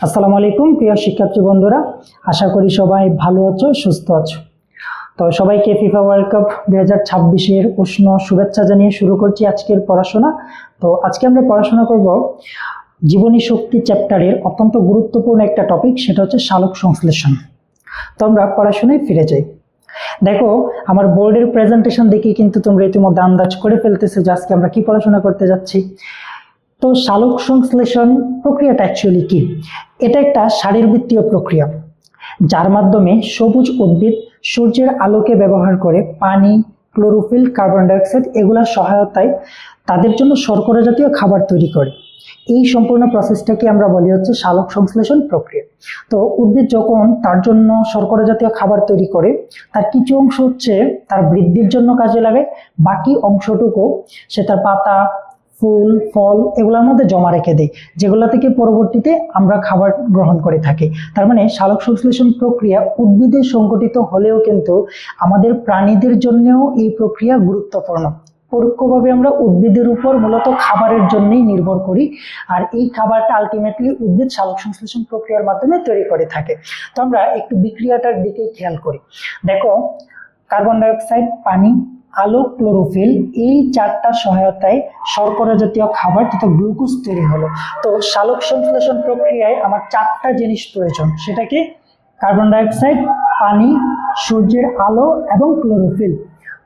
আসসালামু আলাইকুম প্রিয় শিক্ষার্থী বন্ধুরা, আশা করি সবাই ভালো আছো, সুস্থ আছো। তো সবাইকে ফিফা ওয়ার্ল্ড কাপ 2026-এর উষ্ণ শুভেচ্ছা জানিয়ে শুরু করছি আজকের পড়াশোনা। তো আজকে আমরা পড়াশোনা করব জীবনী শক্তি চ্যাপ্টারের অত্যন্ত গুরুত্বপূর্ণ একটা টপিক, সেটা হচ্ছে সালোক সংশ্লেষণ। তো আমরা পড়াশোনায় ফিরে যাই। দেখো, আমার বোর্ডের প্রেজেন্টেশন দেখে কিন্তু তোমরা ইতিমধ্যে আন্দাজ করে ফেলতেছো যে আজকে আমরা কি পড়াশোনা করতে যাচ্ছি। তো সালোক সংশ্লেষণ প্রক্রিয়াটা অ্যাকচুয়ালি কি? এটা একটা শারীরবৃত্তীয় প্রক্রিয়া, যার মাধ্যমে সবুজ উদ্ভিদ সূর্যের আলোকে ব্যবহার করে পানি, ক্লোরোফিল, কার্বন ডাইঅক্সাইড এগুলোর সহায়তায় তাদের জন্য শর্করা জাতীয় খাবার তৈরি করে। এই সম্পূর্ণ প্রসেসটাকে আমরা বলি হচ্ছে সালোক সংশ্লেষণ প্রক্রিয়া। তো উদ্ভিদ যখন তার জন্য শর্করা জাতীয় খাবার তৈরি করে, তার কিছু অংশ হচ্ছে তার বৃদ্ধির জন্য কাজে লাগে, বাকি অংশটুকু সে তার পাতা, ফুল, ফল এগুলোর মধ্যে জমা রেখে দেয়, যেগুলো থেকে পরবর্তীতে আমরা খাবার গ্রহণ করে থাকি। তার মানে সালোক সংশ্লেষণ প্রক্রিয়া উদ্ভিদে সংঘটিত হলেও কিন্তু আমাদের প্রাণীদের জন্যও এই প্রক্রিয়া গুরুত্বপূর্ণ। পরোক্ষভাবে আমরা উদ্ভিদের উপর মূলত খাবারের জন্যই নির্ভর করি, আর এই খাবারটা আলটিমেটলি উদ্ভিদ সালোক সংশ্লেষণ প্রক্রিয়ার মাধ্যমে তৈরি করে থাকে। তো আমরা একটু বিক্রিয়াটার দিকে খেয়াল করি। দেখো, কার্বন ডাইঅক্সাইড, পানি, আলো, ক্লোরোফিল এই চারটার সহায়তায় শর্করা জাতীয় খাবার তথা গ্লুকোজ তৈরি হলো। তো সালোক সংশ্লেষণ প্রক্রিয়ায় আমার চারটা জিনিস প্রয়োজন, সেটা কি? কার্বন ডাইঅক্সাইড, পানি, সূর্যের আলো এবং ক্লোরোফিল।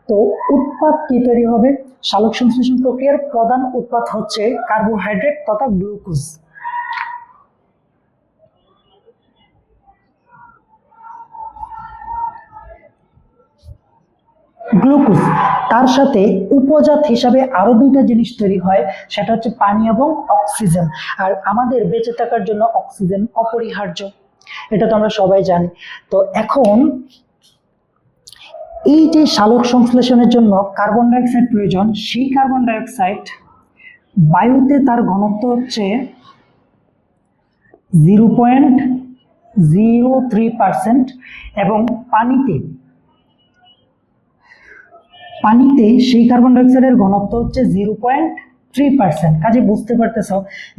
তো উৎপাদ কি তৈরি হবে? সালোক সংশ্লেষণ প্রক্রিয়ার প্রধান উৎপাদ হচ্ছে কার্বোহাইড্রেট তথা গ্লুকোজ। গ্লুকোজ তার সাথে উপজাত হিসাবে আরো দুইটা জিনিস তৈরি হয়, সেটা হচ্ছে পানি এবং অক্সিজেন। আর আমাদের বেঁচে থাকার জন্য অক্সিজেন অপরিহার্য, এটা তো আমরা সবাই জানি। তো এখন এই যে সালোক সংশ্লেষণের জন্য কার্বন ডাইঅক্সাইড প্রয়োজন, সেই কার্বন ডাইঅক্সাইড বায়ুতে তার ঘনত্ব হচ্ছে 0.03% এবং পানিতে সেই কার্বন ডাইঅক্সাইডের ঘনত্ব হচ্ছে 0.3%। কাজে বুঝতে পারতেছ,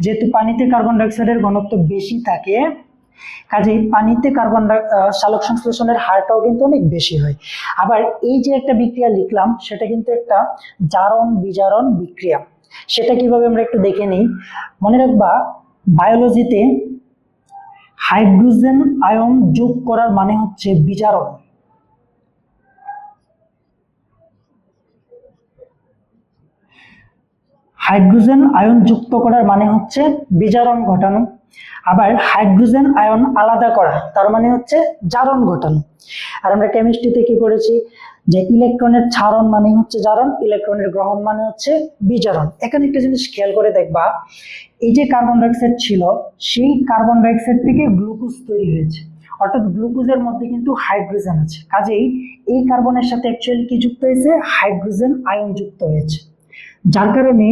যেহেতু পানিতে কার্বন ডাইঅক্সাইডের ঘনত্ব বেশি থাকে, কাজেই পানিতে সালোক সংশ্লেষণের হারটাও কিন্তু অনেক বেশি হয়। আবার এই যে একটা বিক্রিয়া লিখলাম, সেটা কিন্তু একটা জারণ বিজারণ বিক্রিয়া। সেটা কিভাবে আমরা একটু দেখে নিই। মনে রাখবা, বায়োলজিতে হাইড্রোজেন আয়ন যোগ করার মানে হচ্ছে বিজারণ। হাইড্রোজেন আয়ন যুক্ত করার মানে হচ্ছে বিজারণ ঘটানো। আবার হাইড্রোজেন আয়ন আলাদা করা, তার মানে হচ্ছে জারণ ঘটানো। আর আমরা কেমিস্ট্রিতে কি করেছি, যে ইলেকট্রনের ছাড়ন মানে হচ্ছে জারণ, ইলেকট্রনের গ্রহণ মানে হচ্ছে বিজারণ। এখানে একটা জিনিস খেয়াল করে দেখবা, এই যে কার্বন ডাইঅক্সাইড ছিল, সেই কার্বন ডাইঅক্সাইড থেকে গ্লুকোজ তৈরি হয়েছে, অর্থাৎ গ্লুকোজের মধ্যে কিন্তু হাইড্রোজেন আছে। কাজেই এই কার্বনের সাথে অ্যাকচুয়ালি কি যুক্ত হয়েছে? হাইড্রোজেন আয়ন যুক্ত হয়েছে, যার কারণে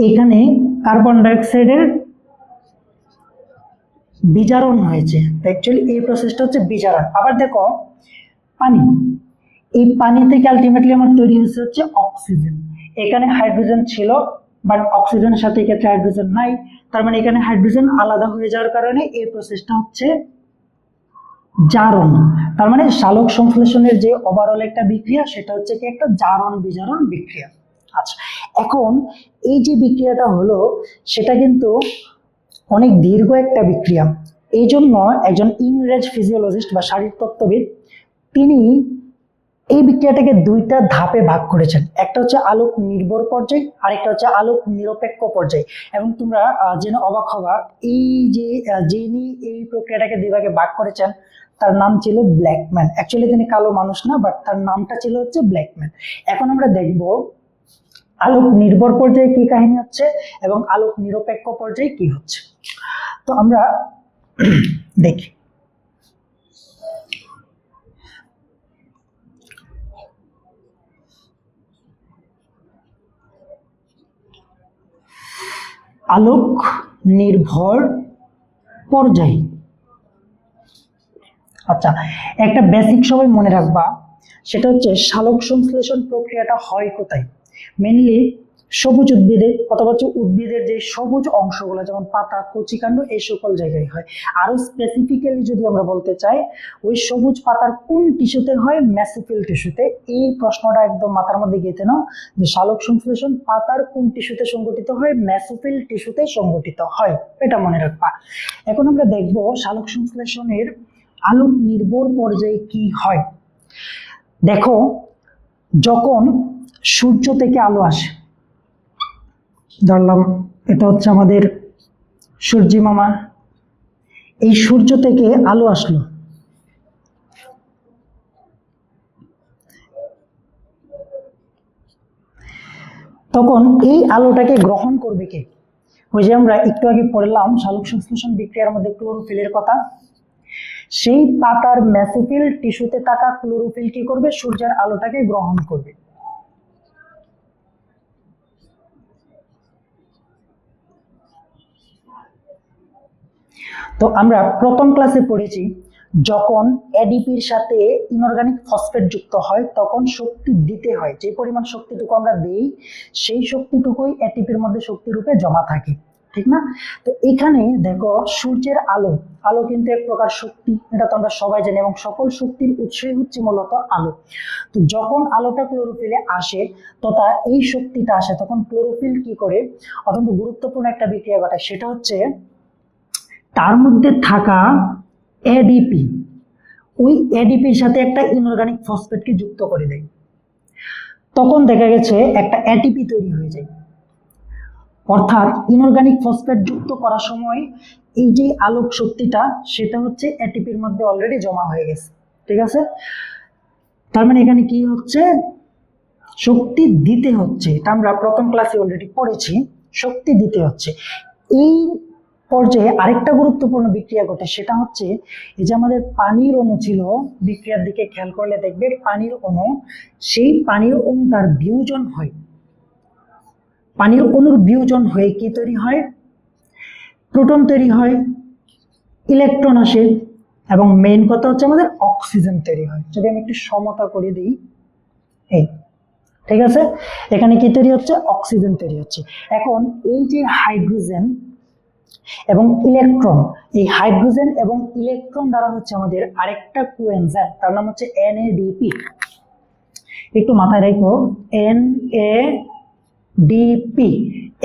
এখানে কার্বন ডাইঅক্সাইডের বিজারণ হয়েছে। অ্যাকচুয়ালি এই প্রসেসটা হচ্ছে বিজারণ। আবার দেখো, পানি, এই পানি থেকে আলটিমেটলি আমার তৈরি হয়েছে হচ্ছে অক্সিজেন। এখানে হাইড্রোজেন ছিল, বাট অক্সিজেনের সাথে ক্ষেত্রে হাইড্রোজেন নাই, তার মানে এখানে হাইড্রোজেন আলাদা হয়ে যাওয়ার কারণে এই প্রসেসটা হচ্ছে জারণ। তার মানে সালোক সংশ্লেষণের যে ওভারঅল একটা বিক্রিয়া, সেটা হচ্ছে কি একটা জারণ বিজারণ বিক্রিয়া। আচ্ছা, এখন এই যে বিক্রিয়াটা হলো, সেটা কিন্তু অনেক দীর্ঘ একটা বিক্রিয়া। এই জন্য একজন ইংরেজ ফিজিওলজিস্ট বা শারীরতত্ত্ববিদ, তিনি এই বিক্রিয়াটাকে দুইটা ধাপে ভাগ করেছেন। একটা হচ্ছে আলোক নির্ভর পর্যায়, আরেকটা হচ্ছে আলোক নিরপেক্ষ পর্যায়। এবং তোমরা জেনে অবাক হবা, এই যে যিনি এই প্রক্রিয়াটাকে দুই ভাগে ভাগ করেছেন, তার নাম ছিল ব্ল্যাকম্যান। অ্যাকচুয়ালি তিনি কালো মানুষ না, বাট তার নামটা ছিল হচ্ছে ব্ল্যাকম্যান। এখন আমরা দেখব আলোক নির্ভর পর্যায়ে কি কাহিনী হচ্ছে এবং আলোক নিরপেক্ষ পর্যায়ে কি হচ্ছে। তো আমরা দেখি। আলোক নির্ভর পর্যায়। আচ্ছা, একটা বেসিক সবাই মনে রাখবা, সেটা হচ্ছে সালোক সংশ্লেষণ প্রক্রিয়াটা হয় কোথায়? মেইনলি সবুজ উদ্ভিদের অথবা হচ্ছে উদ্ভিদের যে সবুজ অংশগুলো যেমন পাতা, কচিকাণ্ড, এই সকল জায়গায় হয়। আরো স্পেসিফিক্যালি যদি আমরা বলতে চাই, ওই সবুজ পাতার কোন টিস্যুতে হয়? মেসোফিল টিস্যুতে। এই প্রশ্নটা একদম মাথার মধ্যে গেঁথে নাও যে সালোক সংশ্লেষণ পাতার কোন টিস্যুতে সংঘটিত হয়? মেসোফিল টিস্যুতে সংঘটিত হয়, এটা মনে রাখবা। এখন আমরা দেখব সালোক সংশ্লেষণের আলোক নির্ভর পর্যায়ে কি হয়। দেখো, যখন সূর্য থেকে আলো আসে, ধরলাম এটা হচ্ছে আমাদের সূর্যি মামা, এই সূর্য থেকে আলো আসলো, তখন এই আলোটাকে গ্রহণ করবে কে? ওই যে আমরা একটু আগে পড়লাম সালোক সংশ্লেষণ বিক্রিয়ার মধ্যে ক্লোরোফিলের কথা, সেই পাতার মেসোফিল টিস্যুতে থাকা ক্লোরোফিল কি করবে? সূর্যের আলোটাকে গ্রহণ করবে। তো আমরা প্রথম ক্লাসে পড়েছি যখন এডিপির সাথে ইনঅর্গানিক ফসফেট যুক্ত হয় তখন শক্তি দিতে হয়, যে পরিমাণ শক্তিটুকু আমরা দেই সেই শক্তিটুকুই এটিপির মধ্যে শক্তি রূপে জমা থাকে, ঠিক না? তো এখানে দেখো সূর্যের আলো, আলো কিন্তু এক প্রকার শক্তি, এটা তো আমরা সবাই জানি, এবং সকল শক্তির উৎসই হচ্ছে মূলত আলো। তো যখন আলোটা ক্লোরোফিলে আসে তথা এই শক্তিটা আসে, তখন ক্লোরোফিল কি করে? অত্যন্ত গুরুত্বপূর্ণ একটা বিক্রিয়া ঘটায়, সেটা হচ্ছে তার মধ্যে থাকা এডিপি, ওই এডিপির সাথে একটা ইনঅর্গানিক ফসফেটকে যুক্ত করে দেয়, তখন দেখা গেছে একটা এটিপি তৈরি হয়ে যায়। অর্থাৎ ইনঅর্গানিক ফসফেট যুক্ত করার সময় এই যে আলোক শক্তিটা সেটা হচ্ছে এটিপির মধ্যে অলরেডি জমা হয়ে গেছে, ঠিক আছে? তার মানে এখানে কি হচ্ছে? শক্তি দিতে হচ্ছে, এটা আমরা প্রথম ক্লাসে অলরেডি পড়েছি, শক্তি দিতে হচ্ছে। এই পর্যায়ে আরেকটা গুরুত্বপূর্ণ বিক্রিয়া ঘটে, সেটা হচ্ছে এই যে আমাদের পানির অণু ছিল, বিক্রিয়ার দিকে খেয়াল করলে দেখবে পানির অণু, সেই পানির অণু তার বিয়োজন হয়, পানির অণুর বিয়োজন হয়ে কি তৈরি হয়? প্রোটন তৈরি হয়, ইলেকট্রন আসে, এবং মেইন কথা হচ্ছে আমাদের অক্সিজেন তৈরি হয়। যদি আমি একটু সমতা করে দিই, এই ঠিক আছে, এখানে কি তৈরি হচ্ছে? অক্সিজেন তৈরি হচ্ছে। এখন এই যে হাইড্রোজেন এবং ইলেকট্রন, এই হাইড্রোজেন এবং ইলেকট্রন দ্বারা হচ্ছে আমাদের আরেকটা কোএনজাইম, তার নাম হচ্ছে এনএডিপি। একটু মাথায় রাখো, এনএডিপি।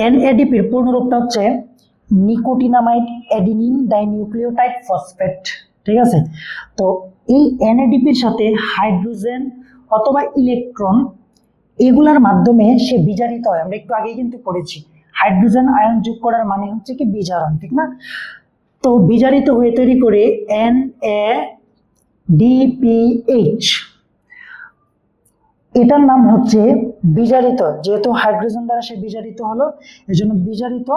এনএডিপির পূর্ণরূপটা হচ্ছে নিকোটিনামাইড অ্যাডিনিন ডাইনিউক্লিওটাইড ফসফেট, ঠিক আছে? তো এই এনএডিপির সাথে হাইড্রোজেন অথবা ইলেকট্রন এগুলার মাধ্যমে সে বিজারিত হয়। আমরা একটু আগে কিন্তু পড়েছি হাইড্রোজেন আয়ন যোগ করার মানে হচ্ছে কি? বিজারণ, ঠিক না? তো বিজারিত হয়ে তৈরি করে NADPH, এটার নাম হচ্ছে বিজারিত, যেহেতু হাইড্রোজেন দ্বারা সে বিজারিত হলো এজন্য বিজারিত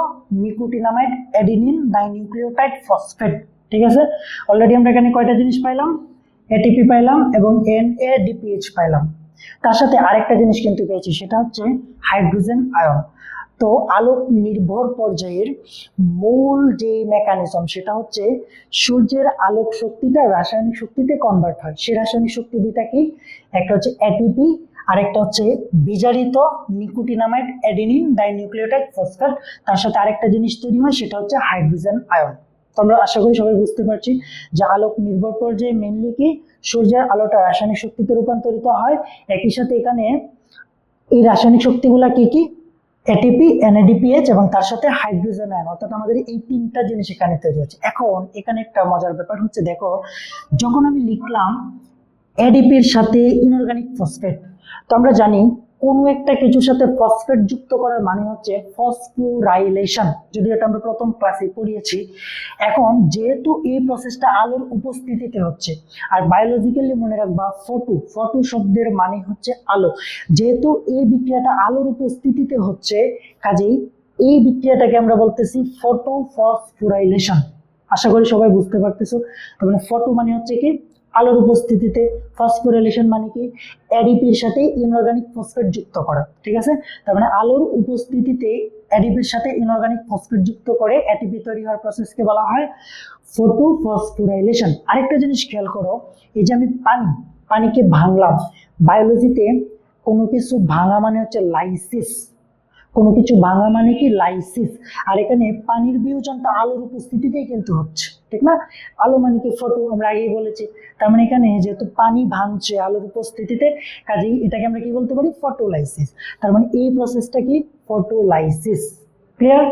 নিকোটিনামাইড অ্যাডিনিন ডাইনিউক্লিওটাইড ফসফেট, ঠিক আছে? অলরেডি আমরা এখানে কয়টা জিনিস পাইলাম? এটিপি পাইলাম এবং NADPH পাইলাম, তার সাথে আরেকটা জিনিস কিন্তু পেয়েছি, সেটা হচ্ছে হাইড্রোজেন আয়ন। তো আলোক নির্ভর পর্যায়ের মূল যে মেকানিজম সেটা হচ্ছে সূর্যের আলোক শক্তিটা রাসায়নিক শক্তিতে কনভার্ট হয়। সেই রাসায়নিক শক্তি দুইটা কি? একটা হচ্ছে এটিপি আর একটা হচ্ছে বিজারিত নিকোটিনামাইড অ্যাডিনিন ডাইনিউক্লিওটাইড ফসফেট, তার সাথে আরেকটা জিনিস তৈরি হয় সেটা হচ্ছে হাইড্রোজেন আয়ন। তো আমরা আশা করি সবাই বুঝতে পারছি যে আলোক নির্ভর পর্যায়ে মেইনলি কি সূর্যের আলোটা রাসায়নিক শক্তিতে রূপান্তরিত হয়, একই সাথে এখানে এই রাসায়নিক শক্তিগুলা কি কি? এটিপি, NADPH এবং তার সাথে হাইড্রোজেন আয়ন, অর্থাৎ আমাদের এই তিনটা জিনিস এখানে তৈরি হচ্ছে। এখন এখানে একটা মজার ব্যাপার হচ্ছে, দেখো যখন আমি লিখলাম এডিপির সাথে ইনঅর্গানিক ফসফেট, তো আমরা জানি কোনো একটা কিছুর সাথে ফসফেট যুক্ত করার মানে হচ্ছে ফসফোরাইলেশন, যদি এটা আমরা প্রথম ক্লাসে পড়িয়েছি। এখন যেহেতু এই প্রসেসটা আলোর উপস্থিতিতে হচ্ছে, আর বায়োলজিক্যালি মনে রাখবা ফটো শব্দের মানে হচ্ছে আলো, যেহেতু এই বিক্রিয়াটা আলোর উপস্থিতিতে হচ্ছে কাজেই এই বিক্রিয়াটাকে আমরা বলতেছি ফটোফসফোরাইলেশন। আশা করি সবাই বুঝতে পারতেছো। তার মানে ফটো মানে হচ্ছে কি আলোর উপস্থিতিতে, ফসফোরাইলেশন মানে কি এডিপির সাথে ইনঅর্গানিক ফসফেট যুক্ত করা, ঠিক আছে? তার মানে আলোর উপস্থিতিতে এডিপির সাথে ইনঅর্গানিক ফসফেট যুক্ত করে এটিপি তৈরি হওয়ার প্রসেসকে বলা হয় ফটোফসফোরাইলেশন। আরেকটা জিনিস খেয়াল করো, এই যে আমি পানিকে ভাঙলাম, বায়োলজিতে কোনো কিছু ভাঙা মানে হচ্ছে লাইসিস, কোনো কিছু ভাঙা মানে কি লাইসিস। আর এখানে পানির বিয়োজনটা আলোর উপস্থিতিতেই কিন্তু হচ্ছে, ঠিক না? আলো মানে কি ফটো, আমরা আগেই বলেছি। তার মানে এখানে যেহেতু পানি ভাঙছে আলোর উপস্থিতিতে, কাজেই এটাকে আমরা কি বলতে পারি, ফটোলাইসিস। তার মানে এই প্রসেসটা কি, ফটোলাইসিস। ক্লিয়ার?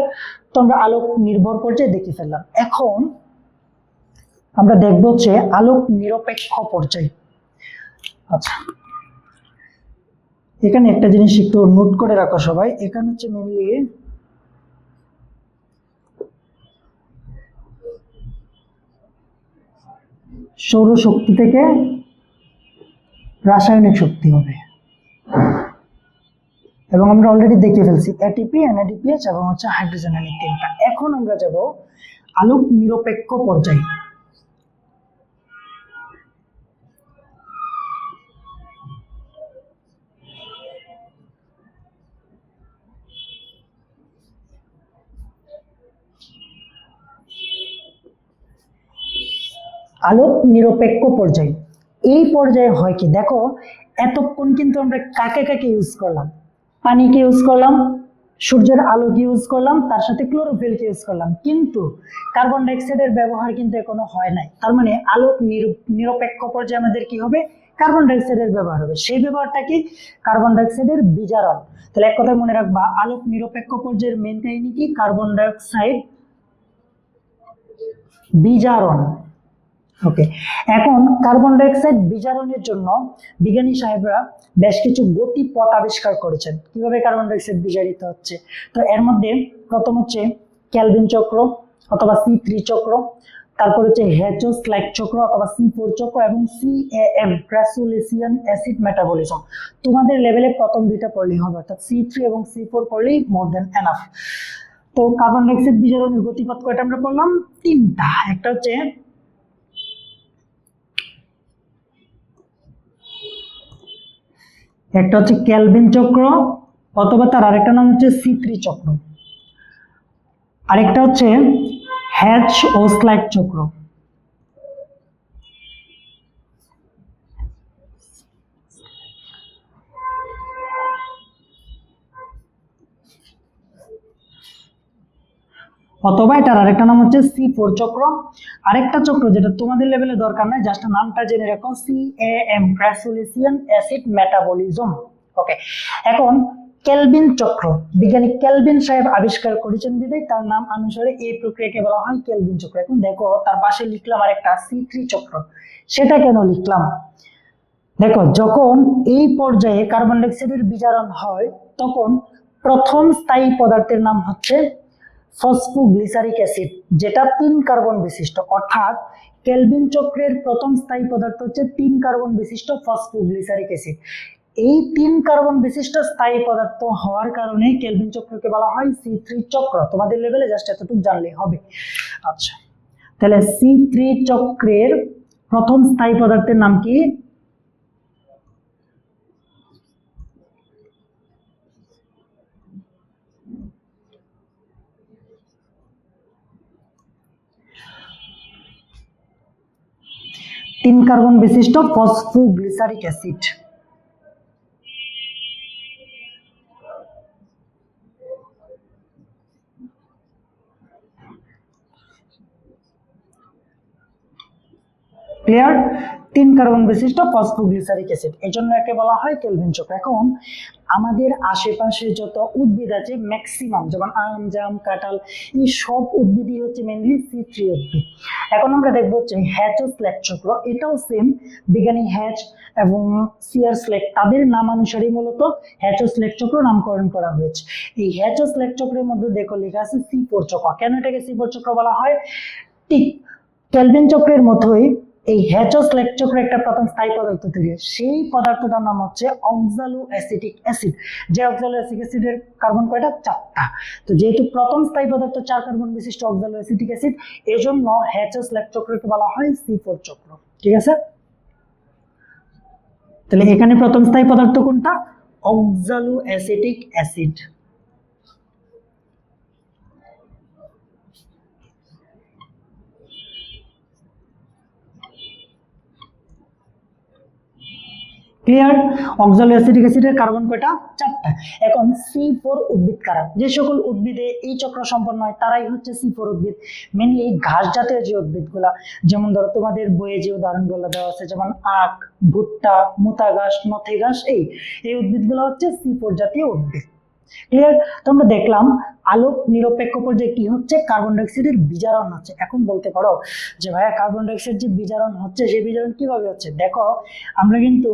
তো আমরা আলোক নির্ভর পর্যায়ে দেখে ফেললাম। এখন আমরা দেখবো হচ্ছে আলোক নিরপেক্ষ পর্যায়। আচ্ছা, এখানে একটা জিনিস একটু নোট করে রাখো সবাই। এখানে হচ্ছে মেনলি সৌরশক্তি থেকে রাসায়নিক শক্তি হবে, এবং আমরা অলরেডি দেখে ফেলছি এটিপি, এনএডিপিএইচ এবং হচ্ছে হাইড্রোজেন আয়ন, তিনটা। এখন আমরা যাব আলোক নিরপেক্ষ পর্যায়ে। আলোক নিরপেক্ষ পর্যায়, এই পর্যায়ে হয় কি দেখো, এতক্ষণ কিন্তু আমরা কাকে কাকে ইউজ করলাম, পানিকে ইউজ করলাম, সূর্যের আলোকে ইউজ করলাম, তার সাথে ক্লোরোফিলকে ইউজ করলাম, কিন্তু কার্বন ডাইঅক্সাইডের ব্যবহার কিন্তু এখনো হয় নাই। তার মানে আলোক নিরপেক্ষ পর্যায়ে আমাদের কি হবে, কার্বন ডাইঅক্সাইডের ব্যবহার হবে। সেই ব্যবহারটা কি, কার্বন ডাইঅক্সাইডের বিজারণ। তাহলে এক কথা মনে রাখবা, আলোক নিরপেক্ষ পর্যায়ের মেন কাহিনী কি, কার্বন ডাইঅক্সাইড বিজারণ। ওকে, এখন কার্বন ডাইঅক্সাইড বিজারণের জন্য বিজ্ঞানী সাহেবরা বেশ কিছু গতিপথ আবিষ্কার করেছেন, কিভাবে কার্বন ডাইঅক্সাইড বিজারিত হচ্ছে। তো এর মধ্যে প্রথম হচ্ছে কেলভিন চক্র অথবা C3 চক্র, তারপর হচ্ছে হেচো-স্ল্যাক চক্র অথবা C4 চক্র, এবং CAM ক্রাসুলিসিয়ান অ্যাসিড মেটাবলিজম। তোমাদের লেভেলে প্রথম দুইটা পড়লেই হবে, অর্থাৎ C3 এবং C4 পড়লেই মোর দেন এনাফ। তো কার্বন ডাইঅক্সাইড বিজারণের গতিপথ কয়টা আমরা পড়লাম, তিনটা। একটা হচ্ছে কেলভিন চক্র, অথবা তার আরেকটা নাম হচ্ছে C3 চক্র, আরেকটা হচ্ছে হ্যাচ ও স্ল্যাক চক্র। অথবা এটার আরেকটা নাম হচ্ছে C4 চক্র। আরেকটা চক্র যেটা তোমাদের লেভেলে দরকার নাই, জাস্ট নামটা জেনে রাখো, CAM ক্রাসুলিসিয়ান অ্যাসিড মেটাবলিজম। ওকে, এখন কেলভিন চক্র বিজ্ঞানী কেলভিন সাহেব আবিষ্কার করেছেন বিধায় তার নাম অনুসারে এই প্রক্রিয়াকে বলা হয় কেলভিন চক্র। এখন দেখো তার পাশে লিখলাম আরেকটা C3 চক্র, সেটা কেন লিখলাম, দেখো যখন এই পর্যায়ে কার্বন ডাইঅক্সাইডের বিজারণ হয়, তখন প্রথম স্থায়ী পদার্থের নাম হচ্ছে ফসফোগ্লিসারিক অ্যাসিড, যেটা 3 কার্বন বিশিষ্ট। অর্থাৎ কেলভিন চক্রের প্রথম স্থায়ী পদার্থ হচ্ছে 3 কার্বন বিশিষ্ট ফসফোগ্লিসারিক অ্যাসিড। এই 3 কার্বন বিশিষ্ট স্থায়ী পদার্থ হওয়ার কারণে কেলভিন চক্রকে বলা হয় C3 চক্র। তোমাদের লেভেলে জাস্ট এতটুকু জানলেই হবে। আচ্ছা, তাহলে C3 চক্রের প্রথম স্থায়ী পদার্থের নাম কি, তিন কার্বন বিশিষ্ট ফসফোগ্লিসারিক অ্যাসিড। ক্লিয়ার? 3 কার্বন বিশিষ্ট ফসফোগ্লিসারিক অ্যাসিড, এই জন্য একে বলা হয় কেলভিন চক্র। এখন আমাদের আশেপাশে যত উদ্ভিদ আছে ম্যাক্সিমাম, যেমন আম, জাম, কাঁঠাল, এই সব উদ্ভিদই হচ্ছে মেইনলি C3 উদ্ভিদ। এখন আমরা দেখবো হচ্ছে হ্যাচ ও স্ল্যাক চক্র, এটাও সেম। বিজ্ঞানী হ্যাচ এবং সিআর স্ল্যাক তাদের নাম অনুসারে মূলত হ্যাচ ও স্ল্যাক চক্র নামকরণ করা হয়েছে। এই হ্যাচ ও স্ল্যাক চক্রের মধ্যে দেখো লেখা আছে C4 চক্র। কেন এটাকে C4 চক্র বলা হয়, ঠিক কেলভিন চক্রের মতোই এই হ্যাচ ও স্ল্যাক চক্রে একটা প্রথম স্থায়ী পদার্থ তৈরি হয়, সেই পদার্থটার নাম হচ্ছে অক্সালো অ্যাসিটিক অ্যাসিড। যে অক্সালো অ্যাসিটিক অ্যাসিডের কার্বন কয়টা, 4টা। তো যেহেতু প্রথম স্থায়ী পদার্থ 4 কার্বন বিশিষ্ট অক্সালো অ্যাসিটিক অ্যাসিড, এজন্য হ্যাচ ও স্ল্যাক চক্রকে বলা হয় C4 চক্র। ঠিক আছে, তাহলে এখানে প্রথম স্থায়ী পদার্থ কোনটা, অক্সালো অ্যাসিটিক অ্যাসিড। ক্লিয়ার? অক্সালোঅ্যাসিটিক অ্যাসিডের কার্বন কয়টা? 4টা। এখন C4 উদ্ভিদ কারা? যে সকল উদ্ভিদে এই চক্র সম্পন্ন হয় তারাই হচ্ছে C4 উদ্ভিদ। মেনলি ঘাস জাতীয় যে উদ্ভিদগুলা, যেমন ধরো তোমাদের বইয়ে যে উদাহরণগুলো দেওয়া আছে, যেমন আখ, ভুট্টা, মুতা ঘাস, নথে ঘাস, এই উদ্ভিদগুলো হচ্ছে C4 জাতীয় উদ্ভিদ। ক্লিয়ার? তো আমরা দেখলাম আলোক নিরপেক্ষ পর্যায়ে কি হচ্ছে, কার্বন ডাইঅক্সাইডের বিজারণ হচ্ছে। এখন বলতে পারো যে ভাইয়া কার্বন ডাইঅক্সাইড যে বিজারণ হচ্ছে সেই বিজারণ কিভাবে হচ্ছে? দেখো, আমরা কিন্তু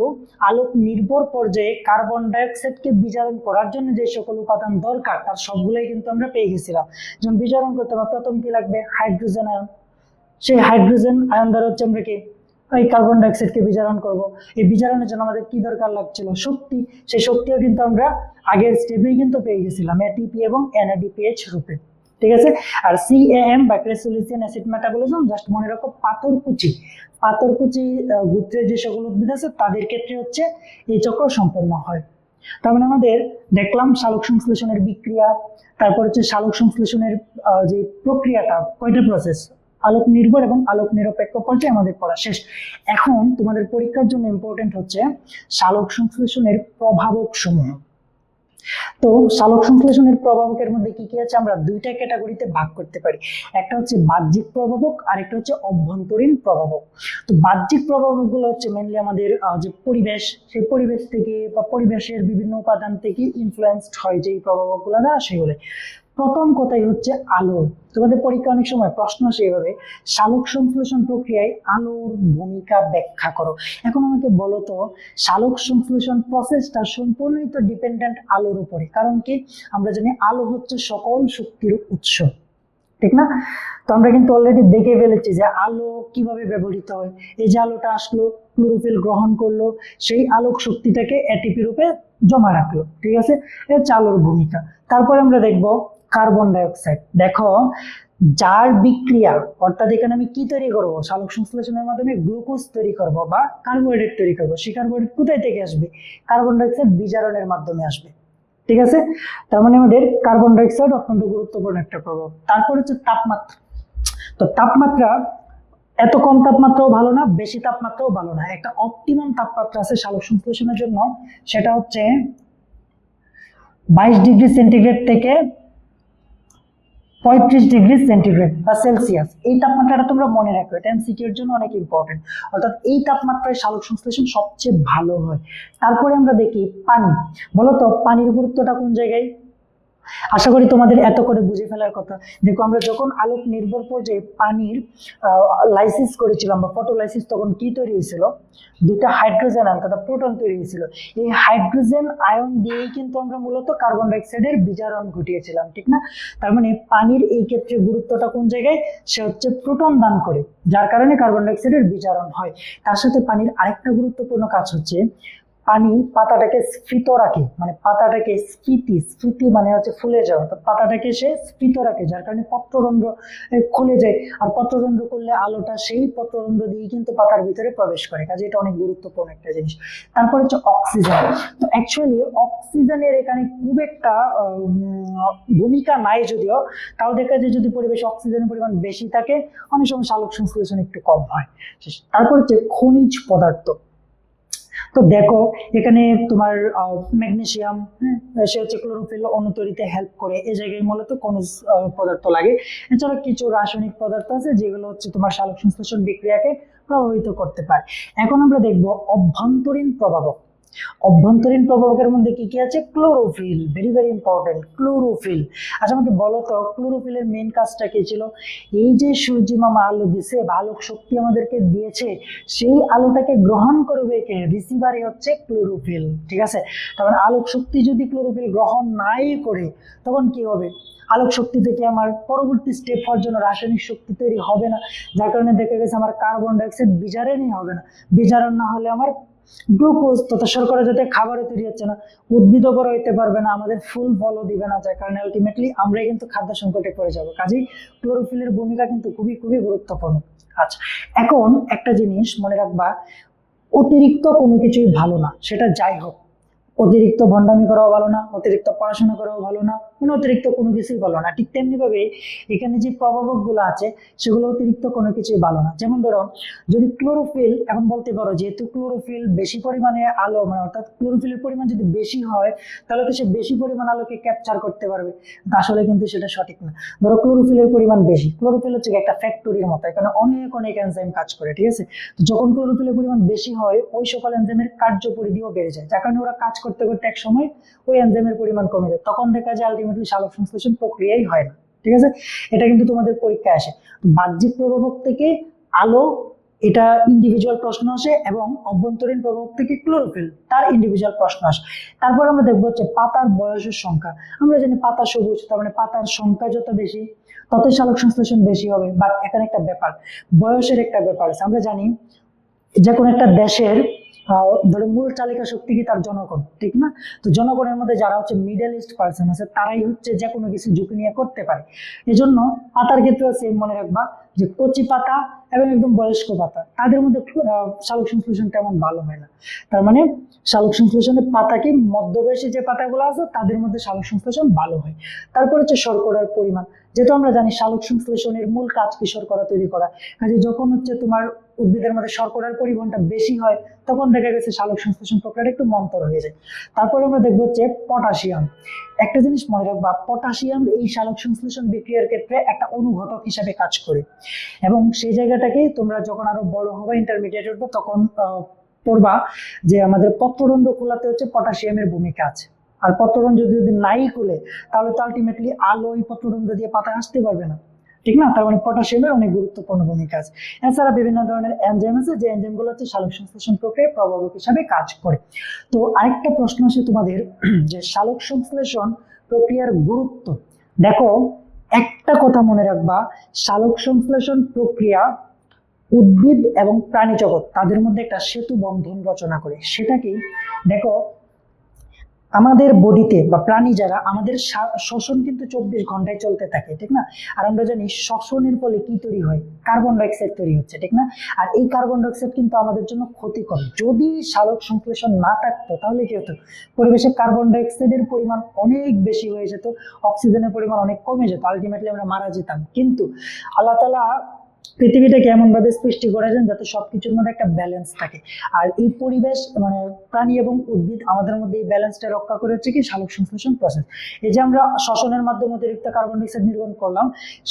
আলোক নির্ভর পর্যায়ে কার্বন ডাইঅক্সাইডকে বিজারণ করার জন্য যে সকল উপাদান দরকার তার সবগুলোই কিন্তু আমরা পেয়ে গেছিলাম। যেমন বিজারণ করতে আমরা প্রথম কি লাগবে? Hydrogen ion. সেই হাইড্রোজেন আয়ন দ্বারা হচ্ছে আমরা কি এই কার্বন ডাইঅক্সাইডকে বিজারণ করব। এই বিজারণের জন্য আমাদের কি দরকার লাগছিল? শক্তি। সেই শক্তিও কিন্তু আমরা আগের স্টেপেই কিন্তু পেয়ে গেছিলাম এটিপি এবং এনএডিপিএইচ রূপে। ঠিক আছে? আর CAM বা ক্রেসোলিসিয়ান অ্যাসিড মেটাবলিজম জাস্ট মনে রাখো পাথরকুচি গোত্রের যে সকল উদ্ভিদ আছে তাদের ক্ষেত্রে হচ্ছে এই চক্র সম্পন্ন হয়। তার মানে আমাদের দেখলাম সালোক সংশ্লেষণের বিক্রিয়া, তারপর হচ্ছে সালোক সংশ্লেষণের যে প্রক্রিয়াটা, কয়টা প্রসেস, আলোক নির্ভর এবং আলোক নিরপেক্ষ পর্যায়ে আমাদের পড়া শেষ। এখন তোমাদের পরীক্ষার জন্য ইম্পর্টেন্ট হচ্ছে সালোক সংশ্লেষণের প্রভাবক সমূহ। তো সালোক সংশ্লেষণের প্রভাবকের মধ্যে কি কি আছে আমরা দুইটা ক্যাটাগরিতে ভাগ করতে পারি। একটা হচ্ছে বাহ্যিক প্রভাবক আর একটা হচ্ছে অভ্যন্তরীণ প্রভাবক। তো বাহ্যিক প্রভাবক গুলো হচ্ছে মেইনলি আমাদের যে পরিবেশ, সেই পরিবেশ থেকে বা পরিবেশের বিভিন্ন উপাদান থেকে ইনফ্লুয়েন্সড হয় যে প্রভাবক গুলো না, সেগুলো। প্রথম কথাই হচ্ছে আলো। তোমাদের পরীক্ষা অনেক সময় প্রশ্ন আসে এইভাবে, সালোক সংশ্লেষণ প্রক্রিয়ায় আলোর ভূমিকা ব্যাখ্যা করো। এখন আমাকে বলো তো, সালোক সংশ্লেষণ প্রসেসটা সম্পূর্ণই তো ডিপেন্ডেন্ট আলোর উপরে। কারণ কি, আমরা জানি আলো হচ্ছে সকল শক্তির উৎস, ঠিক না? তো আমরা কিন্তু অলরেডি দেখে ফেলেছি যে আলো কিভাবে ব্যবহৃত হয়। এই যে আলোটা আসলো, ক্লোরোফিল গ্রহণ করলো, সেই আলোক শক্তিটাকে এটিপি রূপে জমা রাখলো। ঠিক আছে? এটা হচ্ছে আলোর ভূমিকা। তারপরে আমরা দেখব কার্বন ডাইঅক্সাইড। দেখো, যার বিক্রিয়া, অর্থাৎ এখানে আমি কি তৈরি করব, সালোক সংশ্লেষণের মাধ্যমে গ্লুকোজ তৈরি করব বা কার্বোহাইড্রেট তৈরি করব। সেই কার্বোহাইড্রেট কোথায় থেকে আসবে? কার্বন ডাইঅক্সাইড বিজারণের মাধ্যমে আসবে। ঠিক আছে? তার মানে আমাদের কার্বন ডাইঅক্সাইড অত্যন্ত গুরুত্বপূর্ণ একটা প্রভাব। তারপর হচ্ছে তাপমাত্রা। তো তাপমাত্রা এত কম তাপমাত্রাও ভালো না, বেশি তাপমাত্রাও ভালো না। একটা অপটিমাম তাপমাত্রা আছে সালোক সংশ্লেষণের জন্য, সেটা হচ্ছে 22 ডিগ্রি সেন্টিগ্রেড থেকে 35 ডিগ্রি সেন্টিগ্রেড বা সেলসিয়াস। এই তাপমাত্রাটা তোমরা মনে রাখো, এটা এমসিকিউ এর জন্য অনেক ইম্পর্টেন্ট। অর্থাৎ এই তাপমাত্রায় সালোক সংশ্লেষণ সবচেয়ে ভালো হয়। তারপরে আমরা দেখি পানি। বলো তো পানির গুরুত্বটা কোন জায়গায়? আশা করি তোমাদের এত করে বুঝে ফেলার কথা। দেখো, আমরা যখন আলোক নির্ভর পর্যায়ে পানির লাইসিস করেছিলাম বা ফটোলাইসিস, তখন কি তৈরি হয়েছিল? দুটা হাইড্রোজেন আয়ন তথা প্রোটন তৈরি হয়েছিল। এই হাইড্রোজেন আয়ন দিয়েই কিন্তু আমরা মূলত কার্বন ডাইঅক্সাইডের বিজারণ ঘটিয়েছিলাম, ঠিক না? তার মানে পানির এই ক্ষেত্রে গুরুত্বটা কোন জায়গায়? সে হচ্ছে প্রোটন দান করে, যার কারণে কার্বন ডাইঅক্সাইডের বিজারণ হয়। তার সাথে পানির আরেকটা গুরুত্বপূর্ণ কাজ হচ্ছে পানি পাতাটাকে স্ফীত রাখে। মানে পাতাটাকে স্ফীতি মানে হচ্ছে ফুলে যাওয়া, তো পাতাটাকে সে স্ফীত রাখে, যার কারণে পত্ররন্ধ্র খুলে যায়। আর পত্ররন্ধ্র করলে আলোটা সেই পত্ররন্ধ্র দিয়ে কিন্তু পাতার ভিতরে প্রবেশ করে। কাজে এটা অনেক গুরুত্বপূর্ণ একটা জিনিস। তারপর হচ্ছে অক্সিজেন। তো অ্যাকচুয়ালি অক্সিজেনের এখানে খুব একটা ভূমিকা নাই, যদিও তাও দেখা যায় যদি পরিবেশে অক্সিজেনের পরিমাণ বেশি থাকে অনেক সময় সালোক সংশ্লেষণ একটু কম হয়। তারপর হচ্ছে খনিজ পদার্থ। তো দেখো, এখানে তোমার ম্যাগনেসিয়াম, সে হচ্ছে ক্লোরোফিল অণু তৈরিতে হেল্প করে। এই জায়গায় মূলত খনিজ পদার্থ লাগে। এছাড়া কিছু রাসায়নিক পদার্থ আছে যেগুলো হচ্ছে তোমার সালোক সংশ্লেষণ বিক্রিয়াকে প্রভাবিত করতে পারে। এখন আমরা দেখব অভ্যন্তরীণ প্রভাবক। অভ্যন্তরীণ প্রভাবকের মধ্যে কি কি আছে? Chlorophyll, very very important, chlorophyll. আচ্ছা আমাকে বলো তো, ক্লোরোফিলের মেইন কাজটা কি ছিল? এই যে সূর্য মামা আলো দিছে, আলোক শক্তি আমাদেরকে দিয়েছে, সেই আলোটাকে গ্রহণ করবে কে? রিসিভারই হচ্ছে ক্লোরোফিল। ঠিক আছে? তার মানে আলোক শক্তি যদি ক্লোরোফিল গ্রহণ নাই করে, তখন কি হবে? আলোক শক্তি থেকে আমার পরবর্তী স্টেপ হওয়ার জন্য রাসায়নিক শক্তি তৈরি হবে না, যার কারণে দেখা গেছে আমার কার্বন ডাইঅক্সাইড বিজারণই হবে না। বিজারণ না হলে আমার গ্লুকোজ তথা শর্করা জাতীয় খাবারও তৈরি হচ্ছে না, উদ্ভিদও বড় হইতে পারবে না, আমাদের ফুল ফলও দিবে না, যার কারণে আলটিমেটলি আমরাই কিন্তু খাদ্য সংকটে পড়ে যাবো। কাজেই ক্লোরোফিলের ভূমিকা কিন্তু খুবই খুবই গুরুত্বপূর্ণ। আচ্ছা, এখন একটা জিনিস মনে রাখবা, অতিরিক্ত কোনো কিছুই ভালো না। সেটা যাই হোক, অতিরিক্ত ভণ্ডামি করাও ভালো না, অতিরিক্ত পড়াশোনা করাও ভালো না, মানে অতিরিক্ত কোনো কিছুই ভালো না। ঠিক তেমনি ভাবে এখানে যে প্রভাবক গুলো আছে সেগুলো অতিরিক্ত কোনো কিছুই ভালো না। যেমন ধরো যদি ক্লোরোফিল, এখন বলতে পারো যেহেতু ক্লোরোফিল বেশি পরিমাণে আলো, মানে অর্থাৎ ক্লোরোফিলের পরিমাণ যদি বেশি হয় তাহলে তো সে বেশি পরিমাণ আলোকে ক্যাপচার করতে পারবে, কিন্তু আসলে কিন্তু সেটা সঠিক না। ধরো ক্লোরোফিলের পরিমাণ বেশি, ক্লোরোফিল হচ্ছে একটা ফ্যাক্টরির মতো, এখানে অনেক অনেক এনজাইম কাজ করে, ঠিক আছে। তো যখন ক্লোরোফিলের পরিমাণ বেশি হয় ওই সকল এনজাইমের কার্যপরিধিও বেড়ে যায়, যার কারণে ওরা কাজ করতে করতে এক সময় ওই এনজাইমের পরিমাণ কমে যায়, তখন দেখা যায় আলটিমেটলি সালোক সংশ্লেষণ প্রক্রিয়াই হয় না, ঠিক আছে। এটা কিন্তু তোমাদের পরীক্ষায় আসে। বাহ্যিক প্রভাবক থেকে আলো, এটা ইন্ডিভিজুয়াল প্রশ্ন আসে, এবং অভ্যন্তরীণ প্রভাব থেকে ক্লোরোফিল, তার ইন্ডিভিজুয়াল প্রশ্ন আসে। তারপর আমরা দেখবো হচ্ছে পাতার বয়সের সংখ্যা। আমরা জানি পাতা সবুজ, তার মানে পাতার সংখ্যা যত বেশি ততই সালোক সংশ্লেষণ বেশি হবে। বাট এখানে একটা ব্যাপার, বয়সের একটা ব্যাপার আছে। আমরা জানি যে কোনো একটা দেশের ধরো মূল চালিকা শক্তি কি তার জনগণ, ঠিক না? তো জনগণের মধ্যে যারা হচ্ছে মিডল ইস্ট পার্সন আছে তারাই হচ্ছে যে কোনো কিছু ঝুঁকি নিয়ে করতে পারে। এজন্য পাতার ক্ষেত্রে সেম মনে রাখবা যে কচি পাতা এবং একদম বয়স্ক পাতা তাদের মধ্যে সালোক সংশ্লেষণ তেমন ভালো হয় না। তার মানে সালোক সংশ্লেষণের পাতাকে মধ্যবয়সী যে পাতাগুলো আছে তাদের মধ্যে সালোক সংশ্লেষণ ভালো হয়। তারপর হচ্ছে শর্করার পরিমাণ। যেহেতু আমরা জানি সালোক সংশ্লেষণের মূল কাজ কি শর্করা তৈরি করা, কাজে যখন হচ্ছে তোমার উদ্ভিদের মধ্যে শর্করার পরিমাণটা বেশি হয় তখন দেখা গেছে সালোক সংশ্লেষণ প্রক্রিয়াটা একটু মন্তর হয়ে যায়। তারপরে আমরা দেখবো হচ্ছে পটাশিয়াম। একটা জিনিস মনে রাখবা, পটাশিয়াম এই সালোক সংশ্লেষণ বিক্রিয়ার ক্ষেত্রে একটা অনুঘটক হিসাবে কাজ করে, এবং সেই জায়গাটাকে তোমরা যখন আরো বড় হবে ইন্টারমিডিয়েট উঠবে তখন পড়বা যে আমাদের পত্ররন্ধ্র খোলাতে হচ্ছে পটাশিয়ামের ভূমিকা আছে। আর পত্ররন্ধ্র যদি নাই খুলে তাহলে তো আলটিমেটলি আলো এই পত্ররন্ধ্র দিয়ে পাতায় আসতে পারবে না, ঠিক না? তার মানে পটাশিয়ামের অনেক গুরুত্বপূর্ণ ভূমিকা আছে। এছাড়া বিভিন্ন ধরনের এনজাইম আছে যে এনজাইম গুলো হচ্ছে সালোক সংশ্লেষণ প্রক্রিয়ায় প্রভাবক হিসাবে কাজ করে। তো আরেকটা প্রশ্ন আছে তোমাদের যে সালোক সংশ্লেষণ প্রক্রিয়ার গুরুত্ব। দেখো একটা কথা মনে রাখবা, সালোক সংশ্লেষণ প্রক্রিয়া উদ্ভিদ এবং প্রাণী জগৎ তাদের মধ্যে একটা সেতু বন্ধন রচনা করে। সেটা কি? দেখো আমাদের বডিতে বা প্রাণী যারা, আমাদের শ্বসন কিন্তু 24 ঘন্টায় চলতে থাকে, ঠিক না? আর আমরা জানি শ্বসনের ফলে কি তৈরি হয়, কার্বন ডাইঅক্সাইড তৈরি হচ্ছে, ঠিক না? আর এই কার্বন ডাইঅক্সাইড কিন্তু আমাদের জন্য ক্ষতিকর। যদি সালোক সংশ্লেষণ না থাকতো তাহলে কি হতো, পরিবেশে কার্বন ডাইঅক্সাইডের পরিমাণ অনেক বেশি হয়ে যেত, অক্সিজেনের পরিমাণ অনেক কমে যেত, আলটিমেটলি আমরা মারা যেতাম। কিন্তু আল্লাহ তাআলা পৃথিবীটাকে এমন ভাবে সৃষ্টি করেছেন যাতে সবকিছুর মধ্যে একটা ব্যালেন্স থাকে। আর এই পরিবেশ মানে প্রাণী এবং উদ্ভিদ আমাদের মধ্যে এই ব্যালেন্সটা রক্ষা করে হচ্ছে কি সালোক সংশ্লেষণ প্রসেস। এই যে আমরা শ্বসনের মাধ্যমে অতিরিক্ত কার্বন ডাইঅক্সাইড নির্গমন করলাম,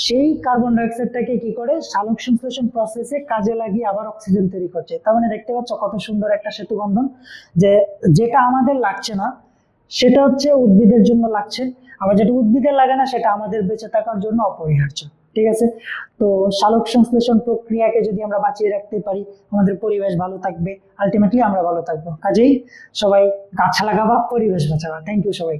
সেই কার্বন ডাইঅক্সাইডটাকে কি করে সালোক সংশ্লেষণ প্রসেসে কাজে লাগিয়ে আবার অক্সিজেন তৈরি করছে। তার মানে দেখতে পাচ্ছ কত সুন্দর একটা সেতু বন্ধন, যে যেটা আমাদের লাগছে না সেটা হচ্ছে উদ্ভিদের জন্য লাগছে, আবার যেটা উদ্ভিদের লাগে না সেটা আমাদের বেঁচে থাকার জন্য অপরিহার্য, ঠিক আছে। তো সালোক সংশ্লেষণ প্রক্রিয়াকে যদি আমরা বাঁচিয়ে রাখতে পারি আমাদের পরিবেশ ভালো থাকবে, আলটিমেটলি আমরা ভালো থাকবো। কাজেই সবাই গাছ লাগাবা, পরিবেশ বাঁচাবা। থ্যাংক ইউ সবাই।